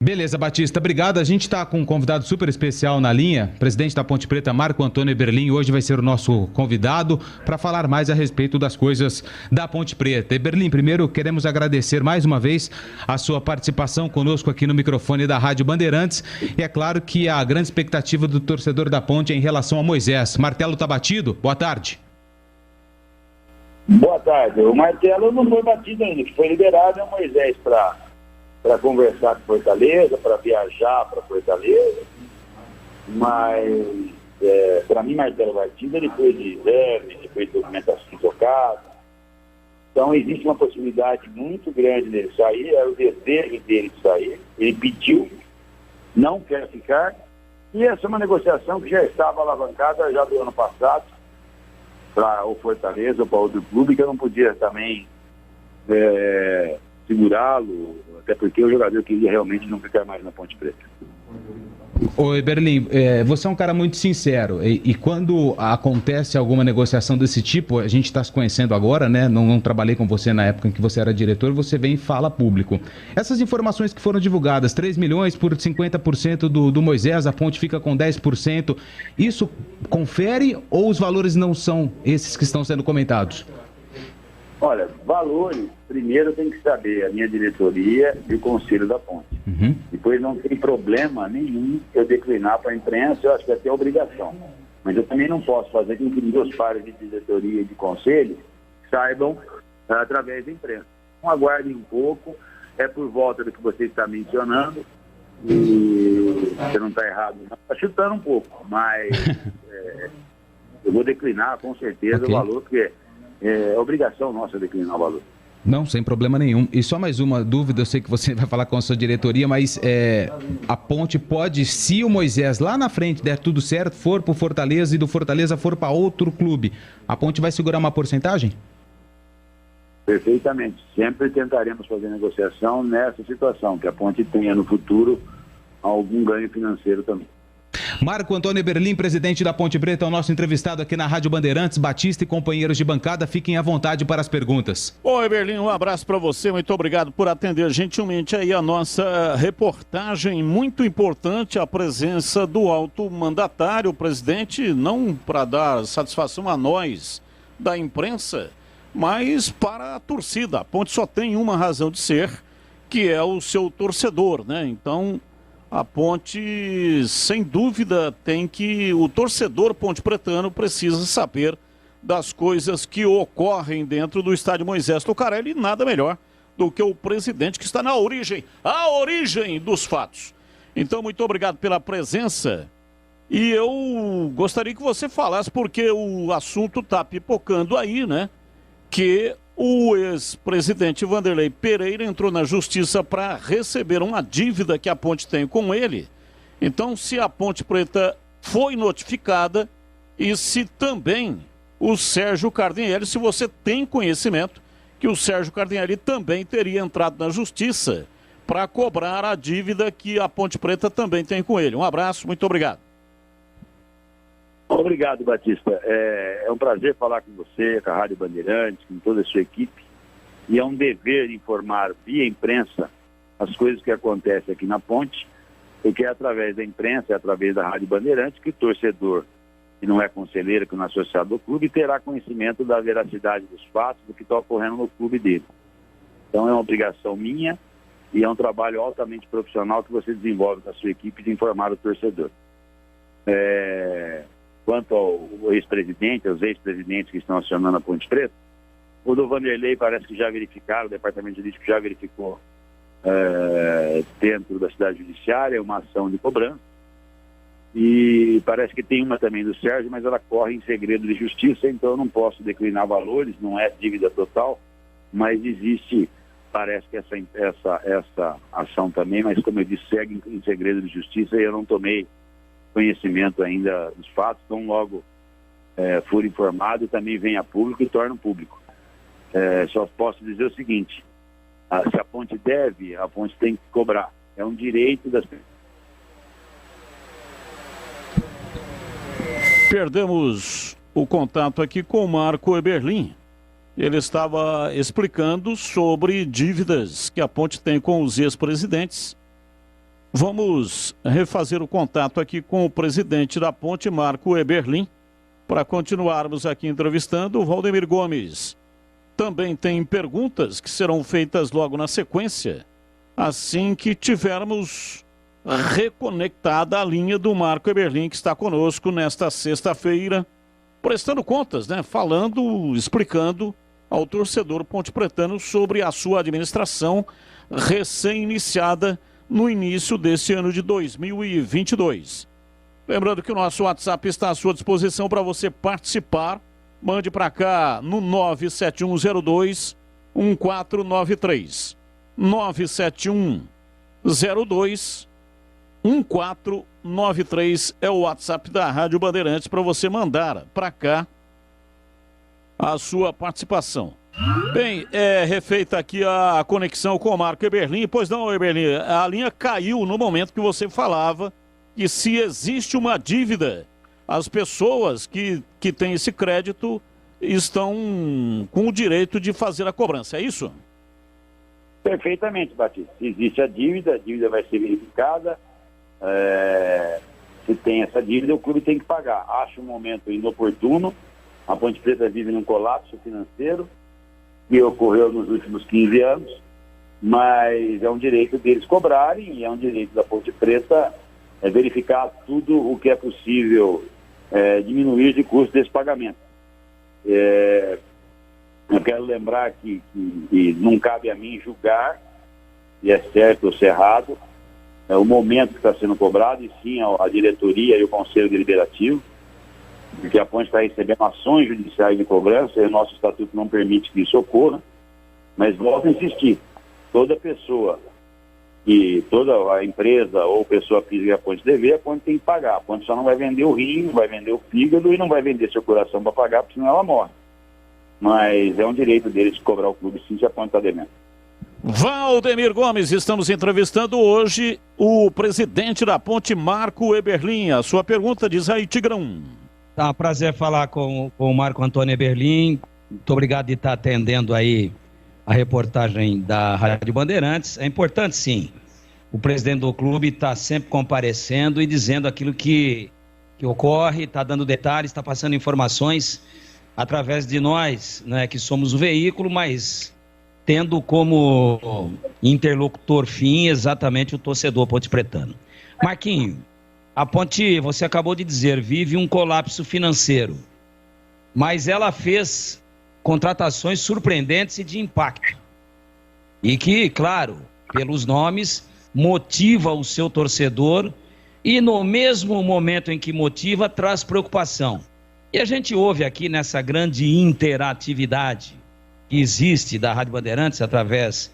Beleza, Batista, obrigado. A gente está com um convidado super especial na linha, presidente da Ponte Preta, Marco Antônio Eberlin. Hoje vai ser o nosso convidado para falar mais a respeito das coisas da Ponte Preta. Eberlin, primeiro queremos agradecer mais uma vez a sua participação conosco aqui no microfone da Rádio Bandeirantes. E é claro que a grande expectativa do torcedor da Ponte é em relação a Moisés. Martelo está batido? Boa tarde. Boa tarde. O martelo não foi batido ainda. O que foi liberado é o Moisés para conversar com Fortaleza, para viajar para Fortaleza. Mas, para mim, martelo batido, ele foi de exame, ele foi de documentação tocada. Então, existe uma possibilidade muito grande dele sair, é o desejo dele de sair. Ele pediu, não quer ficar. E essa é uma negociação que já estava alavancada já do ano passado, para o Fortaleza ou para outro clube, que eu não podia também segurá-lo, até porque o jogador queria realmente não ficar mais na Ponte Preta. Ô Eberlin, você é um cara muito sincero e quando acontece alguma negociação desse tipo, a gente está se conhecendo agora, né? Não trabalhei com você na época em que você era diretor, você vem e fala público. Essas informações que foram divulgadas, 3 milhões por 50% do Moisés, a Ponte fica com 10%, isso confere ou os valores não são esses que estão sendo comentados? Olha, valores, primeiro tem que saber a minha diretoria e o conselho da Ponte. Uhum. Depois não tem problema nenhum eu declinar para a imprensa, eu acho que é até obrigação. Mas eu também não posso fazer com que meus pares de diretoria e de conselho saibam através da imprensa. Então aguardem um pouco, é por volta do que você está mencionando, e você não está errado, não. Está chutando um pouco, mas eu vou declinar com certeza o valor, porque é obrigação nossa declinar o valor. Não, sem problema nenhum. E só mais uma dúvida, eu sei que você vai falar com a sua diretoria, mas a Ponte pode, se o Moisés lá na frente der tudo certo, for para o Fortaleza e do Fortaleza for para outro clube, a Ponte vai segurar uma porcentagem? Perfeitamente. Sempre tentaremos fazer negociação nessa situação, que a Ponte tenha no futuro algum ganho financeiro também. Marco Antônio Eberlin, presidente da Ponte Preta, é o nosso entrevistado aqui na Rádio Bandeirantes. Batista e companheiros de bancada, fiquem à vontade para as perguntas. Ô Eberlin, um abraço para você, muito obrigado por atender gentilmente aí a nossa reportagem. Muito importante a presença do alto mandatário, presidente, não para dar satisfação a nós da imprensa, mas para a torcida. A Ponte só tem uma razão de ser, que é o seu torcedor, né? Então, a Ponte, sem dúvida, o torcedor ponte-pretano precisa saber das coisas que ocorrem dentro do estádio Moisés Lucarelli, e nada melhor do que o presidente que está a origem dos fatos. Então, muito obrigado pela presença e eu gostaria que você falasse, porque o assunto está pipocando aí, né? Que o ex-presidente Vanderlei Pereira entrou na justiça para receber uma dívida que a Ponte tem com ele. Então, se a Ponte Preta foi notificada e se também o Sérgio Cardielli, se você tem conhecimento que o Sérgio Cardielli também teria entrado na justiça para cobrar a dívida que a Ponte Preta também tem com ele. Um abraço, muito obrigado. Obrigado, Batista. É um prazer falar com você, com a Rádio Bandeirantes, com toda a sua equipe. E é um dever informar via imprensa as coisas que acontecem aqui na Ponte, porque é através da imprensa, é através da Rádio Bandeirantes que o torcedor, que não é conselheiro, que não é associado do clube, terá conhecimento da veracidade dos fatos, do que está ocorrendo no clube dele. Então é uma obrigação minha e é um trabalho altamente profissional que você desenvolve com a sua equipe de informar o torcedor. Quanto ao ex-presidente, aos ex-presidentes que estão acionando a Ponte Preta, o do Vanderlei parece que já verificaram, o Departamento Jurídico já verificou dentro da cidade judiciária uma ação de cobrança. E parece que tem uma também do Sérgio, mas ela corre em segredo de justiça, então eu não posso declinar valores, não é dívida total, mas existe, parece que essa ação também, mas como eu disse, segue em segredo de justiça e eu não tomei conhecimento ainda dos fatos, então logo for informado e também vem a público e torna público. Só posso dizer o seguinte, se a Ponte deve, a Ponte tem que cobrar, é um direito das pessoas. Perdemos o contato aqui com o Marco Eberlin. Ele estava explicando sobre dívidas que a Ponte tem com os ex-presidentes Vamos refazer o contato aqui com o presidente da Ponte, Marco Eberlin, para continuarmos aqui entrevistando o Valdemir Gomes. Também tem perguntas que serão feitas logo na sequência, assim que tivermos reconectada a linha do Marco Eberlin, que está conosco nesta sexta-feira, prestando contas, né? Falando, explicando ao torcedor pontepretano sobre a sua administração recém-iniciada no início desse ano de 2022. Lembrando que o nosso WhatsApp está à sua disposição para você participar. Mande para cá no 97102-1493. 97102-1493 é o WhatsApp da Rádio Bandeirantes para você mandar para cá a sua participação. Bem, refeita aqui a conexão com o Marco Eberlin. Pois não, Eberlin, a linha caiu no momento que você falava que se existe uma dívida, as pessoas que têm esse crédito estão com o direito de fazer a cobrança, é isso? Perfeitamente, Batista. Se existe a dívida vai ser verificada. Se tem essa dívida, o clube tem que pagar. Acho um momento inoportuno. A Ponte Preta vive num colapso financeiro que ocorreu nos últimos 15 anos, mas é um direito deles cobrarem e é um direito da Ponte Preta verificar tudo o que é possível diminuir de custo desse pagamento. Eu quero lembrar que não cabe a mim julgar se é certo ou se é errado, o momento que está sendo cobrado, e sim a diretoria e o Conselho Deliberativo, porque a Ponte está recebendo ações judiciais de cobrança e o nosso estatuto não permite que isso ocorra, mas volto a insistir, toda pessoa e toda a empresa ou pessoa física que a Ponte dever, a Ponte tem que pagar. A Ponte só não vai vender o rim, não vai vender o fígado e não vai vender seu coração para pagar, porque senão ela morre. Mas é um direito deles de cobrar o clube sim se a Ponte está devendo. Valdemir Gomes, estamos entrevistando hoje o presidente da Ponte, Marco Eberlin. A sua pergunta diz aí, Tigrão. Tá, prazer falar com o Marco Antônio Eberlin. Muito obrigado de estar atendendo aí a reportagem da Rádio Bandeirantes. É importante, sim, o presidente do clube está sempre comparecendo e dizendo aquilo que ocorre, está dando detalhes, está passando informações através de nós, né, que somos o veículo, mas tendo como interlocutor fim exatamente o torcedor pontepretano. Marquinho, a Ponte, você acabou de dizer, vive um colapso financeiro, mas ela fez contratações surpreendentes e de impacto. E que, claro, pelos nomes, motiva o seu torcedor e no mesmo momento em que motiva, traz preocupação. E a gente ouve aqui nessa grande interatividade que existe da Rádio Bandeirantes através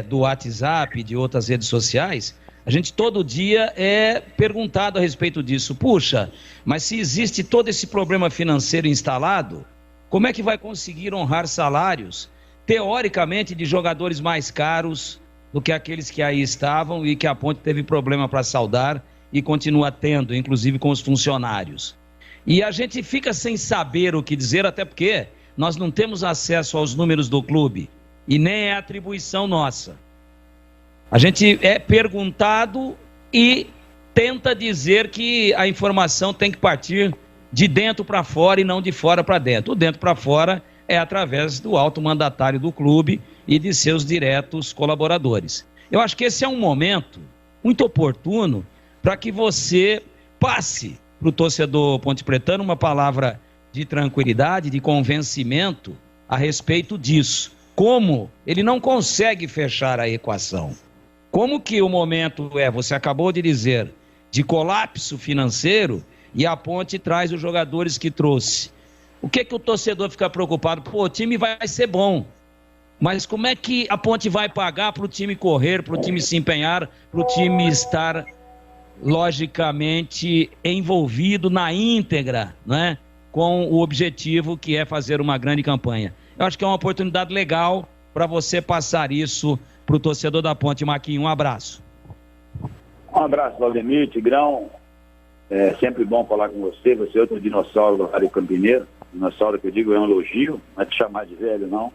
do WhatsApp e de outras redes sociais, a gente todo dia é perguntado a respeito disso. Puxa, mas se existe todo esse problema financeiro instalado, como é que vai conseguir honrar salários, teoricamente, de jogadores mais caros do que aqueles que aí estavam e que a Ponte teve problema para saldar e continua tendo, inclusive com os funcionários. E a gente fica sem saber o que dizer, até porque nós não temos acesso aos números do clube e nem é atribuição nossa. A gente é perguntado e tenta dizer que a informação tem que partir de dentro para fora e não de fora para dentro. O dentro para fora é através do alto mandatário do clube e de seus diretos colaboradores. Eu acho que esse é um momento muito oportuno para que você passe para o torcedor pontepretano uma palavra de tranquilidade, de convencimento a respeito disso. Como ele não consegue fechar a equação. Como que o momento você acabou de dizer, de colapso financeiro e a Ponte traz os jogadores que trouxe. O que o torcedor fica preocupado? Pô, o time vai ser bom, mas como é que a Ponte vai pagar para o time correr, para o time se empenhar, para o time estar logicamente envolvido na íntegra, né, com o objetivo que é fazer uma grande campanha. Eu acho que é uma oportunidade legal para você passar isso para o torcedor da Ponte. Marquinhos, um abraço. Um abraço, Valdemir, Tigrão. É sempre bom falar com você. Você é outro dinossauro do Rádio Campineiro. Dinossauro que eu digo é um elogio, não é te chamar de velho, não.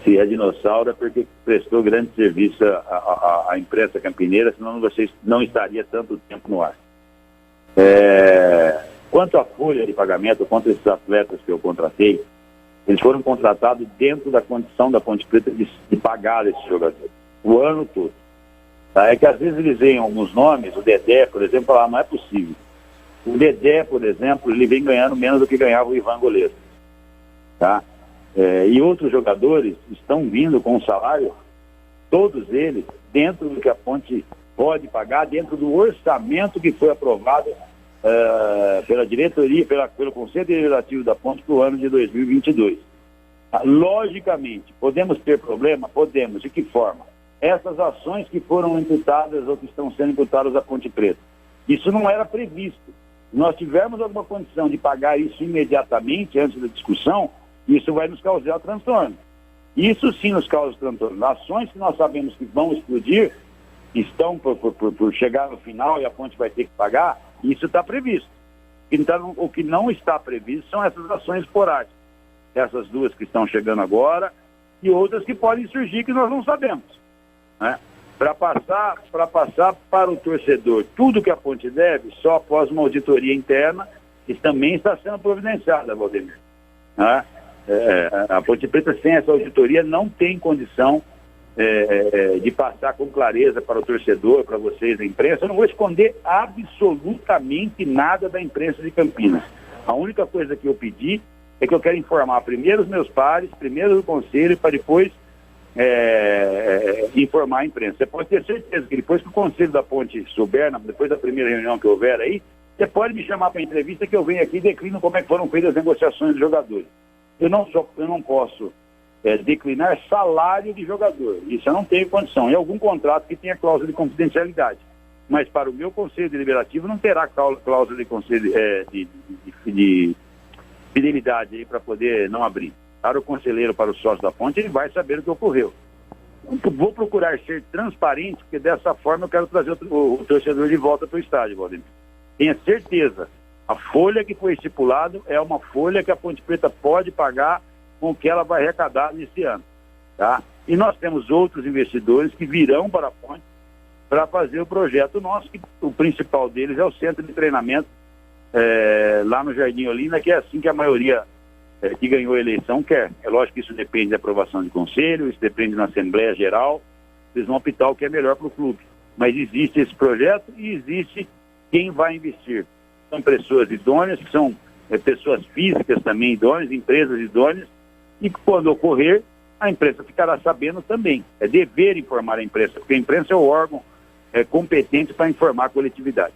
Se é dinossauro é porque prestou grande serviço à imprensa campineira, senão você não estaria tanto tempo no ar. Quanto à folha de pagamento, quanto a esses atletas que eu contratei, eles foram contratados dentro da condição da Ponte Preta de pagar esses jogadores, o ano todo. Tá? É que às vezes eles veem alguns nomes, o Dedé, por exemplo, falar, não é possível. O Dedé, por exemplo, ele vem ganhando menos do que ganhava o Ivan Goleiro. Tá? E outros jogadores estão vindo com um salário, todos eles, dentro do que a Ponte pode pagar, dentro do orçamento que foi aprovado pela diretoria, pelo Conselho Deliberativo da Ponte para o ano de 2022. Logicamente, podemos ter problema? Podemos. De que forma? Essas ações que foram imputadas ou que estão sendo imputadas à Ponte Preta. Isso não era previsto. Se nós tivermos alguma condição de pagar isso imediatamente, antes da discussão, isso vai nos causar transtorno. Isso sim nos causa transtorno. Ações que nós sabemos que vão explodir, estão por chegar no final e a Ponte vai ter que pagar, isso está previsto. Então, o que não está previsto são essas ações esporádicas. Essas duas que estão chegando agora e outras que podem surgir que nós não sabemos. Né? Para passar para o torcedor tudo que a Ponte deve, só após uma auditoria interna, que também está sendo providenciada, Valdemir. Né? A Ponte Preta, sem essa auditoria, não tem condição de passar com clareza para o torcedor, para vocês da imprensa. Eu não vou esconder absolutamente nada da imprensa de Campinas. A única coisa que eu pedi é que eu quero informar primeiro os meus pares, primeiro o conselho, para depois informar a imprensa. Você pode ter certeza que depois que o conselho da Ponte souber, depois da primeira reunião que houver aí, você pode me chamar para entrevista que eu venho aqui e declino como é que foram feitas as negociações dos jogadores. Eu não posso declinar salário de jogador. Isso eu não tenho condição. Em algum contrato que tenha cláusula de confidencialidade. Mas para o meu conselho deliberativo não terá cláusula de conselho de fidelidade para poder não abrir. Para o conselheiro, para o sócio da Ponte, ele vai saber o que ocorreu. Então, vou procurar ser transparente, porque dessa forma eu quero trazer o torcedor de volta para o estádio, Valdemir. Tenha certeza, a folha que foi estipulado é uma folha que a Ponte Preta pode pagar com o que ela vai arrecadar nesse ano. Tá? E nós temos outros investidores que virão para a Ponte para fazer o projeto nosso, que o principal deles é o centro de treinamento lá no Jardim Olinda, que é assim que a maioria que ganhou a eleição quer. É lógico que isso depende da aprovação de conselho, isso depende da Assembleia Geral, eles vão optar o que é melhor para o clube. Mas existe esse projeto e existe quem vai investir. São pessoas idôneas, que são pessoas físicas também idôneas, empresas idôneas, e quando ocorrer, a imprensa ficará sabendo também. É dever informar a imprensa, porque a imprensa é o órgão competente para informar a coletividade.